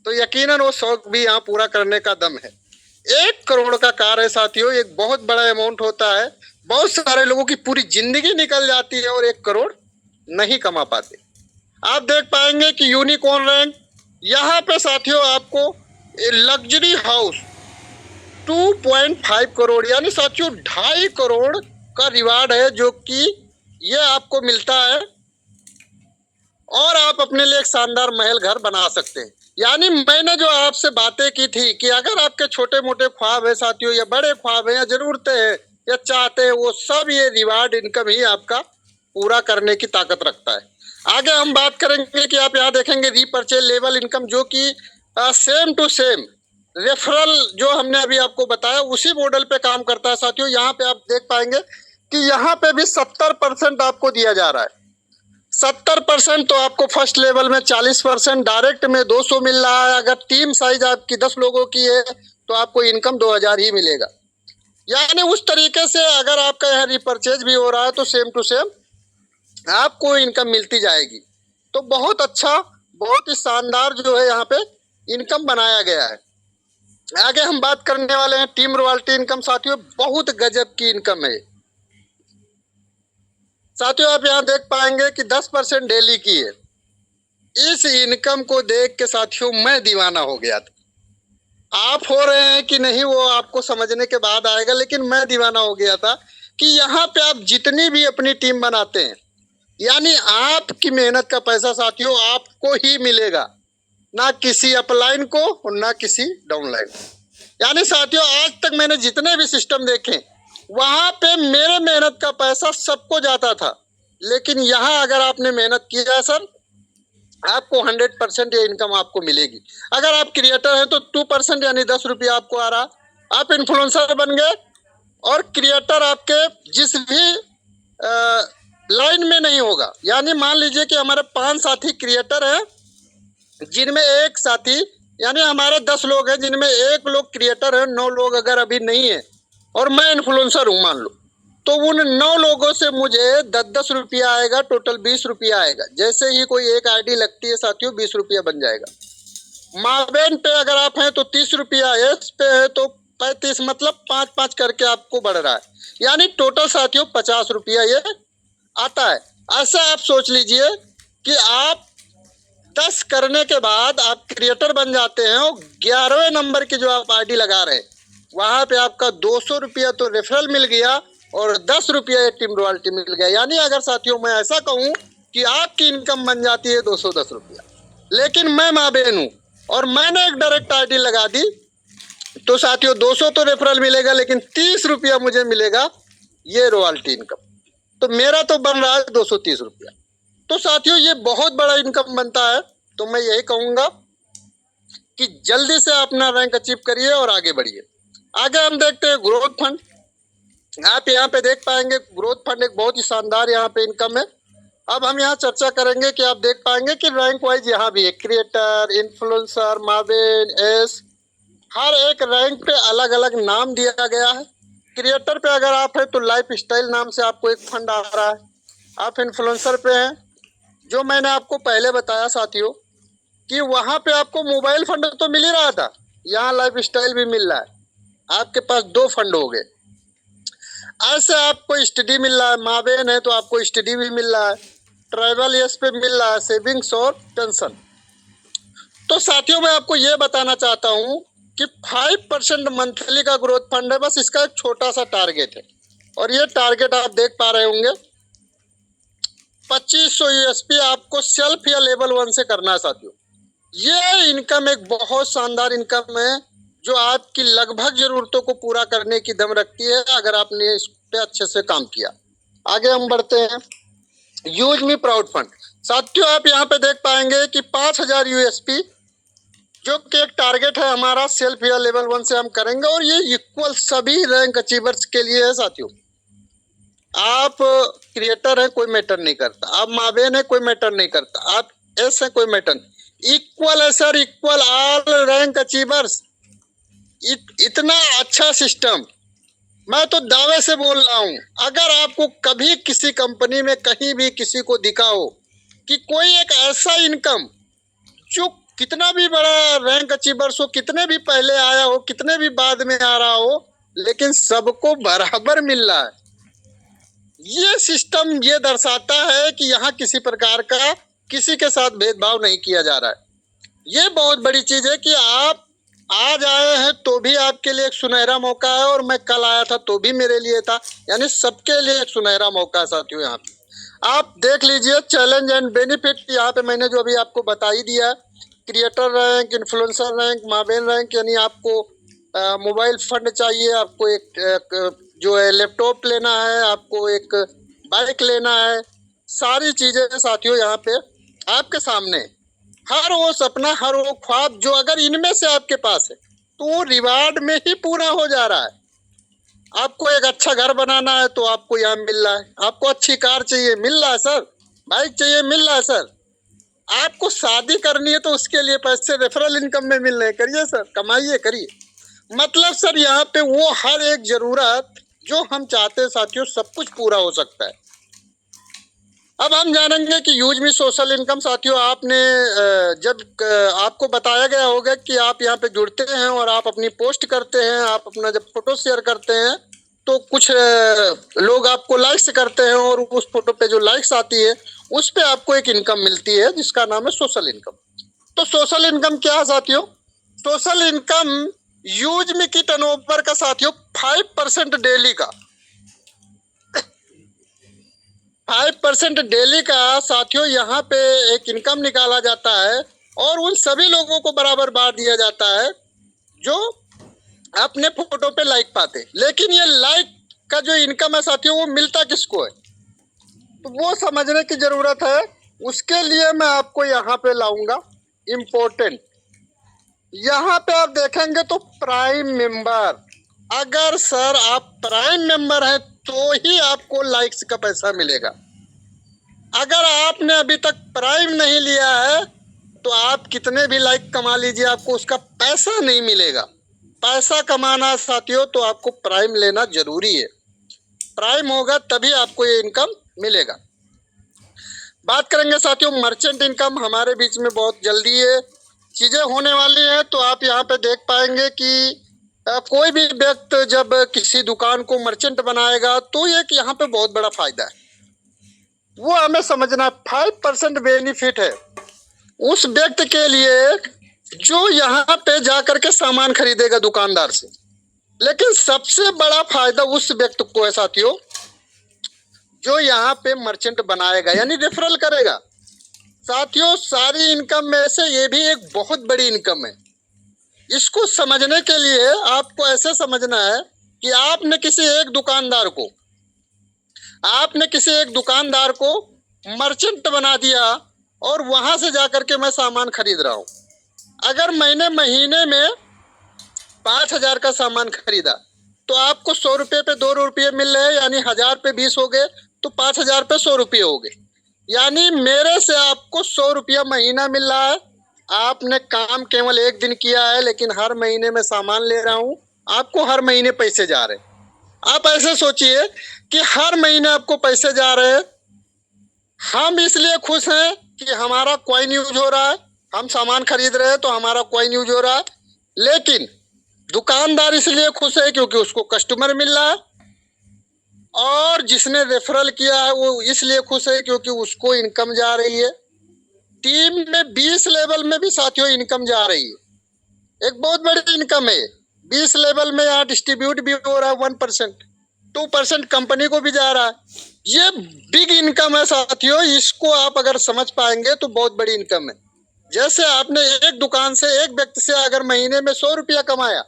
तो यकीनन वो शौक भी यहाँ पूरा करने का दम है। 1 करोड़ का कार है साथियों, एक बहुत बड़ा अमाउंट होता है। बहुत सारे लोगों की पूरी जिंदगी निकल जाती है और 1 करोड़ नहीं कमा पाते। आप देख पाएंगे कि यूनिकॉर्न रैंक, यहाँ पे साथियों आपको लग्जरी हाउस 2.5 करोड़, यानी साथियों 2.5 करोड़ का रिवार्ड है, जो कि ये आपको मिलता है और आप अपने लिए एक शानदार महल घर बना सकते हैं। यानी मैंने जो आपसे बातें की थी कि अगर आपके छोटे मोटे ख्वाब है साथियों, या बड़े ख्वाब है, या जरूरतें हैं, या चाहते हैं, वो सब ये रिवार्ड इनकम ही आपका पूरा करने की ताकत रखता है। आगे हम बात करेंगे कि आप यहाँ देखेंगे रीपर्चेज लेवल इनकम, जो कि सेम टू सेम रेफरल जो हमने अभी आपको बताया उसी मॉडल पे काम करता है साथियों। यहाँ पे आप देख पाएंगे कि यहाँ पे भी 70% आपको दिया जा रहा है। 70% तो आपको फर्स्ट लेवल में, 40% डायरेक्ट में 200 मिल रहा है। अगर टीम साइज आपकी 10 लोगों की है तो आपको इनकम 2000 ही मिलेगा। यानी उस तरीके से अगर आपका यहाँ रिपर्चेज भी हो रहा है तो सेम टू सेम आपको इनकम मिलती जाएगी। तो बहुत अच्छा, बहुत ही शानदार जो है यहाँ पे इनकम बनाया गया है। आगे हम बात करने वाले हैं टीम रॉयल्टी इनकम साथियों। बहुत गजब की इनकम है साथियों। आप यहाँ देख पाएंगे कि 10% डेली की है। इस इनकम को देख के साथियों मैं दीवाना हो गया था। आप हो रहे हैं कि नहीं वो आपको समझने के बाद आएगा, लेकिन मैं दीवाना हो गया था कि यहाँ पे आप जितनी भी अपनी टीम बनाते हैं, यानी आपकी मेहनत का पैसा साथियों आपको ही मिलेगा, ना किसी अपलाइन को और ना किसी डाउनलाइन को। यानी साथियों आज तक मैंने जितने भी सिस्टम देखे वहां पे मेरे मेहनत का पैसा सबको जाता था, लेकिन यहाँ अगर आपने मेहनत किया सर आपको 100% ये इनकम आपको मिलेगी। अगर आप क्रिएटर हैं तो 2% यानी 10 रुपया आपको आ रहा। आप इन्फ्लुएंसर बन गए और क्रिएटर आपके जिस भी लाइन में नहीं होगा, यानी मान लीजिए कि हमारे 5 साथी क्रिएटर हैं, जिनमें एक साथी, यानी हमारे 10 लोग हैं जिनमें एक लोग क्रिएटर है, 9 लोग अगर अभी नहीं है और मैं इन्फ्लुएंसर हूँ मान लो, तो उन 9 लोगों से मुझे 10-10 रुपया आएगा, टोटल 20 रुपया आएगा। जैसे ही कोई एक आईडी लगती है साथियों 20 रुपया बन जाएगा। मावेन पे अगर आप हैं तो 30 रुपया, एस पे है तो 35, मतलब 5-5 करके आपको बढ़ रहा है, यानी टोटल साथियों 50 रुपया ये आता है। ऐसा आप सोच लीजिए कि आप 10 करने के बाद आप क्रिएटर बन जाते हैं और 11वें नंबर की जो आप आईडी लगा रहे हैं वहां पे आपका 200 रुपया तो रेफरल मिल गया और 10 रुपया ये टीम रॉयल्टी मिल गया। यानी अगर साथियों मैं ऐसा कहूं कि आपकी इनकम बन जाती है 210 रुपया, लेकिन मैं माबेन हूं और मैंने एक डायरेक्ट आईडी लगा दी तो साथियों 200 तो रेफरल मिलेगा, लेकिन 30 रुपया मुझे मिलेगा ये रॉयल्टी इनकम, तो मेरा तो बन रहा है 230 रुपया। तो साथियों ये बहुत बड़ा इनकम बनता है। तो मैं यही कहूंगा कि जल्दी से अपना रैंक अचीव करिए और आगे बढ़िए। आगे हम देखते हैं ग्रोथ फंड। आप यहाँ पे देख पाएंगे ग्रोथ फंड एक बहुत ही शानदार यहाँ पे इनकम है। अब हम यहाँ चर्चा करेंगे कि आप देख पाएंगे कि रैंक वाइज यहाँ भी है, क्रिएटर, इन्फ्लुएंसर, मावेन, एस, हर एक रैंक पे अलग अलग नाम दिया गया है। क्रिएटर पे अगर आप हैं तो लाइफ स्टाइल नाम से आपको एक फंड आ रहा है। आप इन्फ्लुएंसर पे हैं, जो मैंने आपको पहले बताया साथियों कि वहाँ पे आपको मोबाइल फंड तो मिल ही रहा था, यहाँ लाइफ स्टाइल भी मिल रहा है। आपके पास 2 फंड हो गए। ऐसे आपको स्टडी मिल रहा है, मावेन है तो आपको स्टडी भी मिल रहा है, ट्रैवल यस पे मिल रहा है, सेविंग्स और पेंशन। तो साथियों मैं आपको ये बताना चाहता हूँ कि 5% मंथली का ग्रोथ फंड है, बस इसका एक छोटा सा टारगेट है और ये टारगेट आप देख पा रहे होंगे 2500 यूएसपी आपको सेल्फ या लेवल 1 से करना है साथियों। ये इनकम एक बहुत शानदार इनकम है जो आपकी लगभग जरूरतों को पूरा करने की दम रखती है अगर आपने इस पे अच्छे से काम किया। आगे हम बढ़ते हैं। यूज मी प्राउड फंड साथियों, आप यहाँ पे देख पाएंगे कि 5000 यूएसपी जो कि एक टारगेट है हमारा, सेल्फ या लेवल 1 से हम करेंगे और ये इक्वल सभी रैंक अचीवर्स के लिए है साथियों। आप क्रिएटर हैं कोई मैटर नहीं करता, आप मावेन है कोई मैटर नहीं करता, आप एस है कोई मैटर नहीं, इक्वल है sir, equal all rank achievers. इतना अच्छा सिस्टम, मैं तो दावे से बोल रहा हूं, अगर आपको कभी किसी कंपनी में कहीं भी किसी को दिखा हो कि कोई एक ऐसा इनकम जो कितना भी बड़ा रैंक अचीवर्स हो, कितने भी पहले आया हो, कितने भी बाद में आ रहा हो, लेकिन सबको बराबर मिल रहा है, ये सिस्टम ये दर्शाता है कि यहाँ किसी प्रकार का किसी के साथ भेदभाव नहीं किया जा रहा है। ये बहुत बड़ी चीज है कि आप आज आए हैं तो भी आपके लिए एक सुनहरा मौका है और मैं कल आया था तो भी मेरे लिए था, यानी सबके लिए एक सुनहरा मौका है साथियों। यहाँ पे आप देख लीजिए चैलेंज एंड बेनिफिट, यहाँ पे मैंने जो अभी आपको बता ही दिया, creator rank, influencer rank, Maven rank, यानी आपको मोबाइल फंड चाहिए, आपको एक जो है लैपटॉप लेना है, आपको एक बाइक लेना है, सारी चीजें साथियों यहाँ पे आपके सामने। हर वो सपना, हर वो ख्वाब जो अगर इनमें से आपके पास है तो वो रिवार्ड में ही पूरा हो जा रहा है। आपको एक अच्छा घर बनाना है तो आपको यहाँ मिल रहा है, आपको अच्छी कार चाहिए मिल रहा है सर, बाइक चाहिए मिल रहा है सर, आपको शादी करनी है तो उसके लिए पैसे रेफरल इनकम में मिल रहे हैं, करिए सर, कमाइए करिए। मतलब सर यहाँ पे वो हर एक जरूरत जो हम चाहते हैं साथियों सब कुछ पूरा हो सकता है। अब हम जानेंगे कि यूज मी सोशल इनकम साथियों, आपने जब आपको बताया गया होगा कि आप यहाँ पे जुड़ते हैं और आप अपनी पोस्ट करते हैं, आप अपना जब फोटो शेयर करते हैं तो कुछ लोग आपको लाइक्स करते हैं और उस फोटो पे जो लाइक्स आती है उस पे आपको एक इनकम मिलती है जिसका नाम है सोशल इनकम। तो सोशल इनकम क्या है साथियों? सोशल इनकम यूज मी की टर्नओवर का साथियों 5% डेली का, 5% डेली का साथियों यहाँ पे एक इनकम निकाला जाता है और उन सभी लोगों को बराबर बांट दिया जाता है जो अपने फोटो पे लाइक पाते। लेकिन ये लाइक का जो इनकम है साथियों वो मिलता किसको है, तो वो समझने की जरूरत है उसके लिए मैं आपको यहाँ पे लाऊंगा इम्पोर्टेंट। यहाँ पे आप देखेंगे तो प्राइम मेंबर, अगर सर आप प्राइम मेंबर हैं तो ही आपको लाइक्स का पैसा मिलेगा। अगर आपने अभी तक प्राइम नहीं लिया है तो आप कितने भी लाइक कमा लीजिए, आपको उसका पैसा नहीं मिलेगा। पैसा कमाना साथियों तो आपको प्राइम लेना जरूरी है, प्राइम होगा तभी आपको ये इनकम मिलेगा। बात करेंगे साथियों मर्चेंट इनकम, हमारे बीच में बहुत जल्दी ये चीजें होने वाली हैं। तो आप यहाँ पे देख पाएंगे कि कोई भी व्यक्ति जब किसी दुकान को मर्चेंट बनाएगा तो ये कि यहाँ पे बहुत बड़ा फायदा है, वो हमें समझना। 5% बेनिफिट है उस व्यक्ति के लिए जो यहाँ पे जाकर के सामान खरीदेगा दुकानदार से, लेकिन सबसे बड़ा फायदा उस व्यक्ति को है साथियों जो यहाँ पे मर्चेंट बनाएगा यानी रेफरल करेगा। साथियों सारी इनकम में से ये भी एक बहुत बड़ी इनकम है। इसको समझने के लिए आपको ऐसे समझना है कि आपने किसी एक दुकानदार को मर्चेंट बना दिया और वहां से जाकर के मैं सामान खरीद रहा हूं। अगर मैंने महीने में 5,000 का सामान खरीदा तो आपको 100 रुपये पे 2 रुपये मिल रहे हैं, यानी 1000 पे 20 हो गए तो 5,000 पे 100 रुपये हो गए, यानी मेरे से आपको 100 रुपया महीना मिल रहा है। आपने काम केवल एक दिन किया है लेकिन हर महीने में सामान ले रहा हूं, आपको हर महीने पैसे जा रहे हैं। आप ऐसे सोचिए कि हर महीने आपको पैसे जा रहे हैं। हम इसलिए खुश हैं कि हमारा कॉइन यूज हो रहा है, हम सामान खरीद रहे हैं तो हमारा कॉइन यूज हो रहा है, लेकिन दुकानदार इसलिए खुश है क्योंकि उसको कस्टमर मिल रहा है, और जिसने रेफरल किया है वो इसलिए खुश है क्योंकि उसको इनकम जा रही है। टीम में 20 लेवल में भी साथियों इनकम जा रही है, एक बहुत बड़ी इनकम है। 20 लेवल में यहाँ डिस्ट्रीब्यूट भी हो रहा है 1%, 2% कंपनी को भी जा रहा है। ये बिग इनकम है साथियों, इसको आप अगर समझ पाएंगे तो बहुत बड़ी इनकम है। जैसे आपने एक दुकान से एक व्यक्ति से अगर महीने में 100 रुपया कमाया,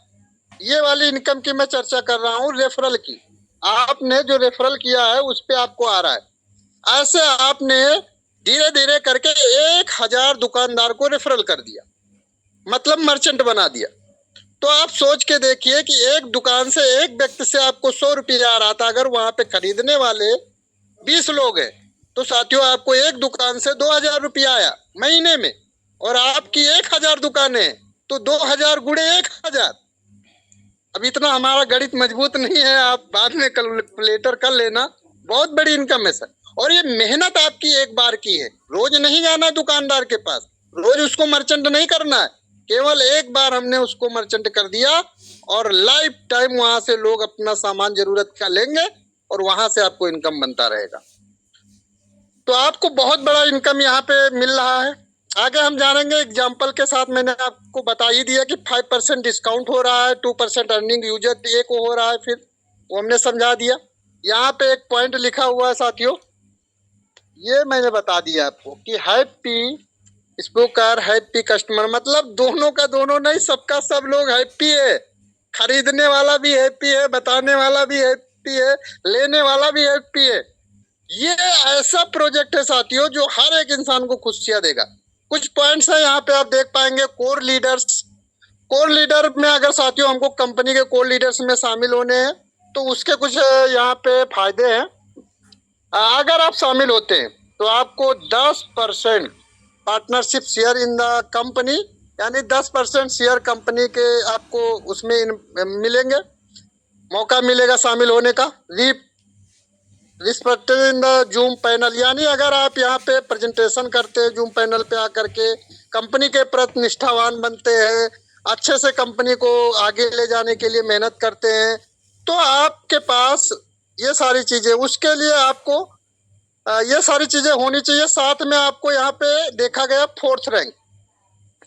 ये वाली इनकम की मैं चर्चा कर रहा हूँ रेफरल की। आपने जो रेफरल किया है उस पे आपको आ रहा है। ऐसे आपने धीरे धीरे करके 1000 दुकानदार को रेफरल कर दिया, मतलब मर्चेंट बना दिया। तो आप सोच के देखिए कि एक दुकान से एक व्यक्ति से आपको 100 रुपया आ रहा था, अगर वहां पे खरीदने वाले 20 लोग हैं तो साथियों आपको एक दुकान से 2000 रुपया आया महीने में, और आपकी 1000 दुकानें हैं तो 2000 गुणे 1000। अब इतना हमारा गणित मजबूत नहीं है, आप बाद में कैलकुलेटर कर लेना, बहुत बड़ी इनकम है सर। और ये मेहनत आपकी एक बार की है, रोज नहीं जाना दुकानदार के पास, रोज उसको मर्चेंट नहीं करना है, केवल एक बार हमने उसको मर्चेंट कर दिया और लाइफ टाइम वहां से लोग अपना सामान जरूरत का लेंगे और वहां से आपको इनकम बनता रहेगा। तो आपको बहुत बड़ा इनकम यहाँ पे मिल रहा है। आगे हम जानेंगे एग्जाम्पल के साथ। मैंने आपको बता ही दिया कि 5% डिस्काउंट हो रहा है, 2% अर्निंग यूजर ए को हो रहा है, फिर वो हमने समझा दिया। यहाँ पे एक पॉइंट लिखा हुआ है साथियों, ये मैंने बता दिया आपको कि हैप्पी स्पोकर हैप्पी कस्टमर, मतलब दोनों का दोनों नहीं, सबका सब लोग हैप्पी है। खरीदने वाला भी हैप्पी है, बताने वाला भी हैप्पी है, लेने वाला भी हैप्पी है। ये ऐसा प्रोजेक्ट है साथियों जो हर एक इंसान को खुशियां देगा। कुछ पॉइंट्स है यहाँ पे आप देख पाएंगे। कोर लीडर्स, कोर लीडर में अगर साथियों हमको कंपनी के कोर लीडर्स में शामिल होने हैं तो उसके कुछ यहाँ पे फायदे हैं। अगर आप शामिल होते हैं तो आपको 10% partnership share in the company, यानी 10% शेयर कंपनी के आपको उसमें मिलेंगे, मौका मिलेगा शामिल होने का। Respected in the zoom panel, यानी अगर आप यहाँ पे प्रेजेंटेशन करते हैं जूम पैनल पे आकर के, कंपनी के प्रति निष्ठावान बनते हैं, अच्छे से कंपनी को आगे ले जाने के लिए मेहनत करते हैं, तो आपके पास ये सारी चीजें, उसके लिए आपको ये सारी चीजें होनी चाहिए। साथ में आपको यहाँ पे देखा गया 4th रैंक,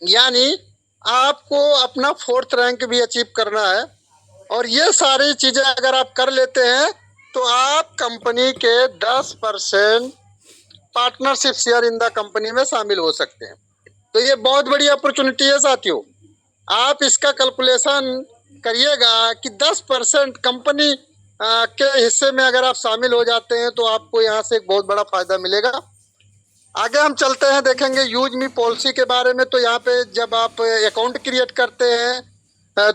यानी आपको अपना 4th रैंक भी अचीव करना है। और ये सारी चीजें अगर आप कर लेते हैं तो आप कंपनी के 10% partnership share in the company में शामिल हो सकते हैं। तो ये बहुत बड़ी अपॉर्चुनिटी है साथियों। आप इसका कैलकुलेशन करिएगा कि 10% कंपनी के हिस्से में अगर आप शामिल हो जाते हैं तो आपको यहाँ से एक बहुत बड़ा फायदा मिलेगा। आगे हम चलते हैं, देखेंगे यूज मी पॉलिसी के बारे में। तो यहाँ पे जब आप अकाउंट क्रिएट करते हैं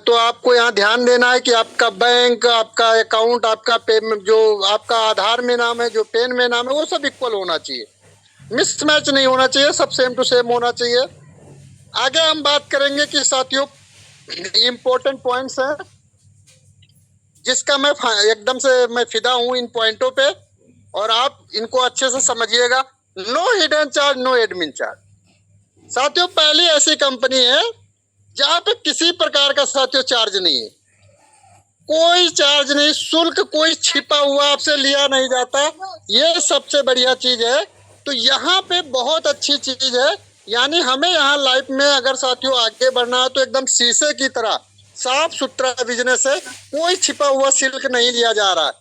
तो आपको यहाँ ध्यान देना है कि आपका बैंक, आपका अकाउंट, आपका पे, जो आपका आधार में नाम है, जो पेन में नाम है, वो सब इक्वल होना चाहिए, मिसमैच नहीं होना चाहिए, सब सेम टू सेम होना चाहिए। आगे हम बात करेंगे कि साथियों इम्पोर्टेंट पॉइंट्स हैं जिसका मैं एकदम से मैं फिदा हूँ इन पॉइंटों पे, और आप इनको अच्छे से समझिएगा। No hidden charge, no admin charge. साथियों पहली ऐसी कंपनी है जहां पे किसी प्रकार का साथियों चार्ज नहीं है, कोई चार्ज नहीं, शुल्क कोई छिपा हुआ आपसे लिया नहीं जाता। ये सबसे बढ़िया चीज है। तो यहाँ पे बहुत अच्छी चीज है, यानी हमें यहाँ लाइफ में अगर साथियों आगे बढ़ना है तो एकदम शीशे की तरह साफ सुथरा बिजनेस है, कोई छिपा हुआ शुल्क नहीं लिया जा रहा है।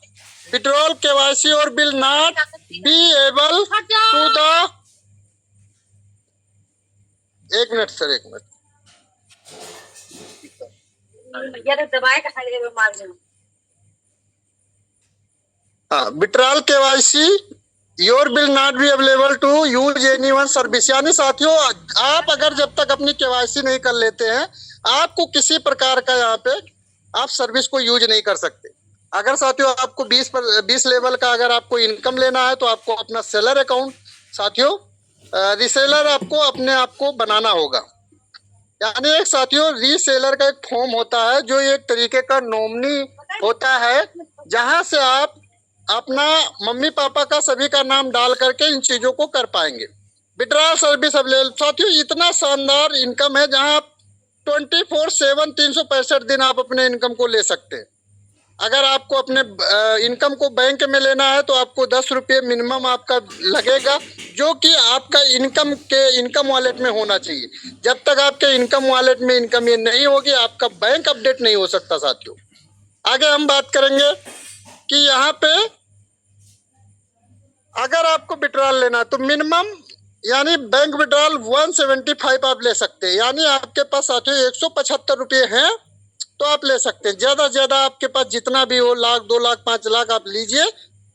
विड्रॉल, केवाईसी और bill not be able to the, एक मिनट सर, एक मिनट, हाँ, withdrawal KYC your bill not be available to use any one service. यानी साथियों आप अगर जब तक अपनी केवाईसी नहीं कर लेते हैं, आपको किसी प्रकार का यहाँ पे आप सर्विस को यूज नहीं कर सकते। अगर साथियों आपको 20 लेवल का अगर आपको इनकम लेना है तो आपको अपना सेलर अकाउंट साथियों, रीसेलर आपको अपने आप को बनाना होगा। यानी एक साथियों रीसेलर का एक फॉर्म होता है जो एक तरीके का नॉमिनी होता है, जहां से आप अपना मम्मी पापा का सभी का नाम डाल करके इन चीजों को कर पाएंगे। विड्रॉल सर्विस अवेलेबल साथियों, इतना शानदार इनकम है जहां आप 24/7 365 दिन आप अपने इनकम को ले सकते हैं। अगर आपको अपने इनकम को बैंक में लेना है तो आपको 10 रुपये मिनिमम आपका लगेगा, जो कि आपका इनकम वॉलेट में होना चाहिए। जब तक आपके इनकम वॉलेट में इनकम ये नहीं होगी, आपका बैंक अपडेट नहीं हो सकता साथियों। आगे हम बात करेंगे कि यहाँ पे अगर आपको विड्रॉल लेना है तो मिनिमम यानी बैंक विड्रॉल 175 आप ले सकते हैं। यानी आपके पास साथियों 175 रुपये हैं तो आप ले सकते हैं। ज्यादा से ज्यादा आपके पास जितना भी हो, 1,00,000, 2,00,000, 5,00,000 आप लीजिए,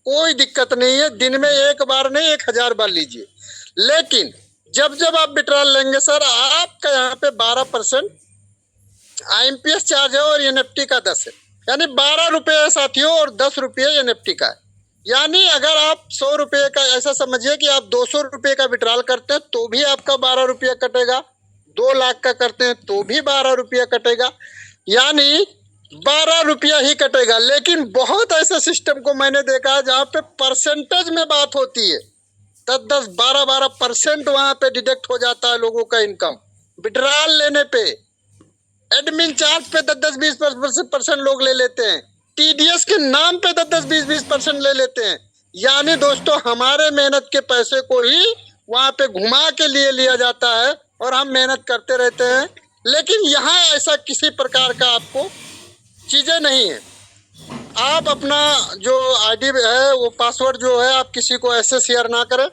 कोई दिक्कत नहीं है। दिन में एक बार नहीं, 1,000 बार लीजिए। लेकिन जब जब आप विड्रॉल लेंगे सर, आपका यहाँ पे 12% IMPS चार्ज है और NFT का 10 है, यानी 12 रुपये है साथियों, और 10 रुपये NFT का है। यानी अगर आप 100 रुपये का, ऐसा समझिए कि आप 200 रुपये का विड्रॉल करते हैं तो भी आपका 12 रुपया कटेगा, 2 लाख का करते हैं तो भी 12 रुपया कटेगा, यानी 12 रुपया ही कटेगा। लेकिन बहुत ऐसे सिस्टम को मैंने देखा है जहाँ पे परसेंटेज में बात होती है, 10-10, 12-12% वहाँ पे डिडक्ट हो जाता है लोगों का इनकम विड्रॉल लेने पे। एडमिन चार्ज पे 10-10, 20% लोग ले लेते हैं, TDS के नाम पे 10-10, 20% ले लेते हैं। यानी दोस्तों हमारे मेहनत के पैसे को ही वहाँ पे घुमा के लिए लिया जाता है और हम मेहनत करते रहते हैं। लेकिन यहाँ ऐसा किसी प्रकार का आपको चीजें नहीं है। आप अपना जो ID है, वो पासवर्ड जो है, आप किसी को ऐसे शेयर ना करें।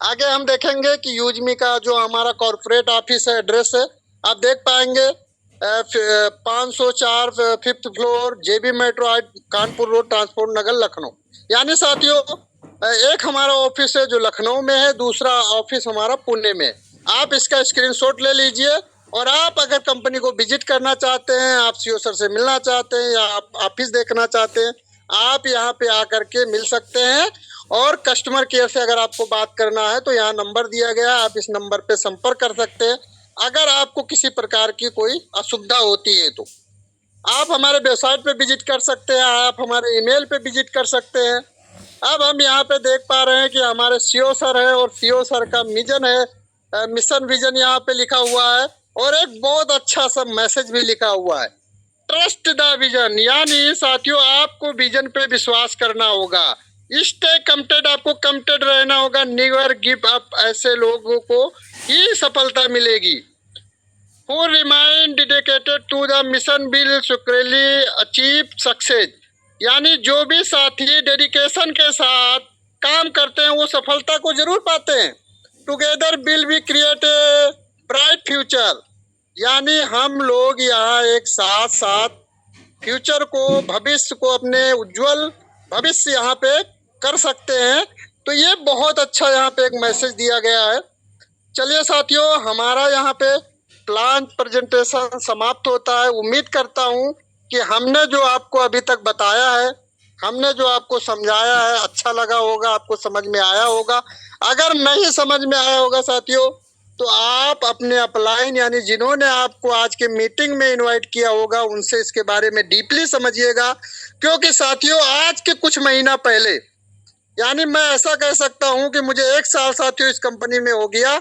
आगे हम देखेंगे कि यूजमी का जो हमारा कॉर्पोरेट ऑफिस है, एड्रेस है, आप देख पाएंगे 504 5th floor, JB metro, Kanpur road, transport Nagar, Lucknow. यानी साथियों एक हमारा ऑफिस है जो लखनऊ में है, दूसरा ऑफिस हमारा पुणे में है। आप इसका स्क्रीनशॉट ले लीजिए, और आप अगर कंपनी को विजिट करना चाहते हैं, आप CEO सर से मिलना चाहते हैं या आप ऑफिस देखना चाहते हैं, आप यहाँ पे आकर के मिल सकते हैं। और कस्टमर केयर से अगर आपको बात करना है तो यहाँ नंबर दिया गया है, आप इस नंबर पे संपर्क कर सकते हैं। अगर आपको किसी प्रकार की कोई असुविधा होती है तो आप हमारे वेबसाइट पे विजिट कर सकते हैं, आप हमारे ईमेल पे विजिट कर सकते हैं। अब हम यहाँ पे देख पा रहे हैं कि हमारे CEO सर है, और CEO सर का मिशन है, मिशन विजन यहाँ पे लिखा हुआ है, और एक बहुत अच्छा सा मैसेज भी लिखा हुआ है, ट्रस्ट द विजन। यानी साथियों आपको विजन पे विश्वास करना होगा, स्टे कमिटेड, आपको कमिटेड रहना होगा, नेवर गिव अप। ऐसे लोगों को ही सफलता मिलेगी। Who remain dedicated to the mission will securely achieve success. यानी जो भी साथी डेडिकेशन के साथ काम करते हैं वो सफलता को जरूर पाते हैं। Together will be create a bright future. यानी हम लोग यहाँ एक साथ साथ फ्यूचर को, भविष्य को, अपने उज्जवल भविष्य यहाँ पे कर सकते हैं। तो ये बहुत अच्छा यहाँ पे एक मैसेज दिया गया है। चलिए साथियों, हमारा यहाँ पे प्लान प्रेजेंटेशन समाप्त होता है। उम्मीद करता हूँ कि हमने जो आपको अभी तक बताया है, हमने जो आपको समझाया है, अच्छा लगा होगा, आपको समझ में आया होगा। अगर नहीं समझ में आया होगा साथियों, तो आप अपने अपलाइन यानी जिन्होंने आपको आज के मीटिंग में इनवाइट किया होगा उनसे इसके बारे में डीपली समझिएगा। क्योंकि साथियों आज के कुछ महीना पहले, यानी मैं ऐसा कह सकता हूं कि मुझे 1 साल साथियों इस कंपनी में हो गया।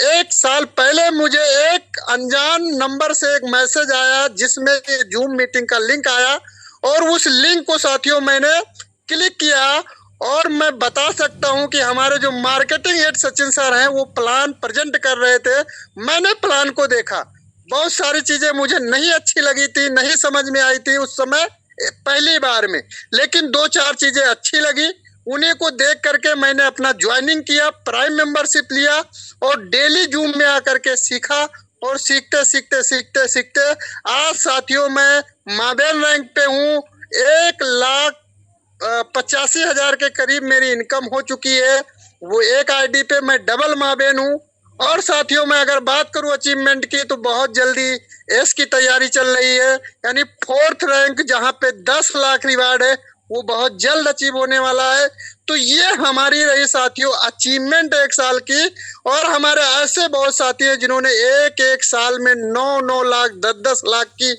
1 साल पहले मुझे एक अनजान नंबर से एक मैसेज आया जिसमें जूम मीटिंग का लिंक आया, और उस लिंक को साथियों मैंने क्लिक किया, और मैं बता सकता हूं कि हमारे जो मार्केटिंग हेड सचिन सर हैं वो प्लान प्रेजेंट कर रहे थे। मैंने प्लान को देखा, बहुत सारी चीजें मुझे नहीं अच्छी लगी थी, नहीं समझ में आई थी उस समय पहली बार में, लेकिन 2-4 चीजें अच्छी लगी। उन्हीं को देख करके मैंने अपना ज्वाइनिंग किया, प्राइम मेंबरशिप लिया और डेली जूम में आकर के सीखा, और सीखते सीखते सीखते सीखते आज साथियों मैं माबेन रैंक पे हूँ। 1,85,000 के करीब मेरी इनकम हो चुकी है। वो एक आईडी पे मैं डबल माबेन हूँ। और साथियों मैं अगर बात करूँ अचीवमेंट की, तो बहुत जल्दी एस की तैयारी चल रही है, यानी 4th रैंक जहाँ पे 10 लाख रिवार्ड है वो बहुत जल्द अचीव होने वाला है। तो ये हमारी रही साथियों अचीवमेंट 1 साल की। और हमारे ऐसे बहुत साथी हैं जिन्होंने एक साल में 9-9 लाख 10-10 लाख की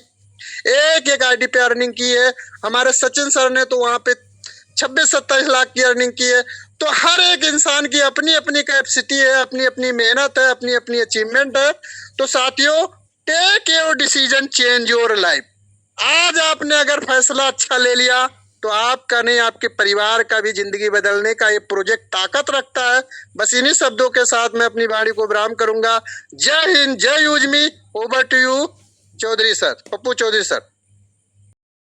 एक आईडी पे अर्निंग की है। हमारे सचिन सर ने तो वहाँ पे 26-27 लाख की अर्निंग की है। तो हर एक इंसान की अपनी अपनी कैपेसिटी है, अपनी अपनी मेहनत है, अपनी अपनी अचीवमेंट है। तो साथियों take your decision, change your life. आज आपने अगर फैसला अच्छा ले लिया तो आपका नहीं आपके परिवार का भी जिंदगी बदलने का ये प्रोजेक्ट ताकत रखता है। बस इन्हीं शब्दों के साथ मैं अपनी वाणी को विराम करूंगा। जय हिंद, जय UseMe. Over to you Chaudhary sir, Pappu Chaudhary sir.